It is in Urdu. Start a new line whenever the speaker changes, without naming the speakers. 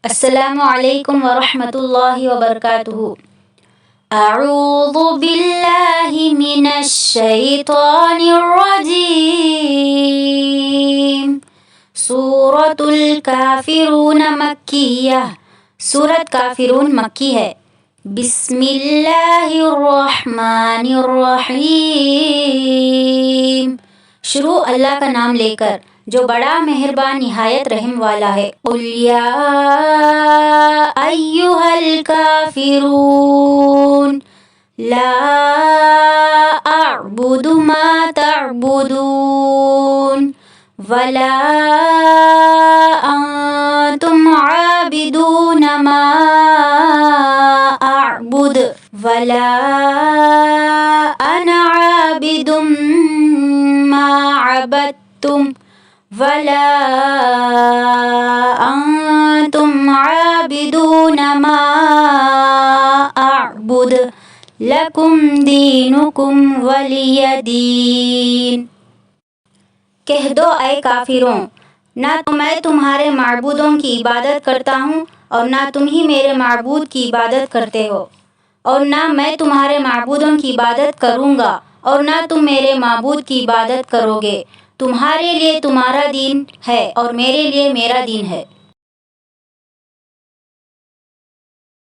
السلام علیکم ورحمۃ اللہ وبرکاتہ۔ اعوذ باللہ من الشیطان الرجیم۔ سورۃ الکافرون مکیہ، سورۃ کافرون مکی ہے۔ بسم اللہ الرحمن الرحیم، شروع اللہ کا نام لے کر جو بڑا مہربان نہایت رحم والا ہے۔ قل یا ایھا الکافرون لا اعبد ما تعبدون ولا انتم عابدون ما اعبد ولا انا عابد ما عبدتم ولا انتم عابدون ما اعبد لکم دینکم ولی دین۔ کہہ دو اے کافروں، نہ تو میں تمہارے معبودوں کی عبادت کرتا ہوں اور نہ تم ہی میرے معبود کی عبادت کرتے ہو، اور نہ میں تمہارے معبودوں کی عبادت کروں گا اور نہ تم میرے معبود کی عبادت کرو گے۔ تمہارے لیے تمہارا دین ہے اور میرے لیے میرا دین ہے۔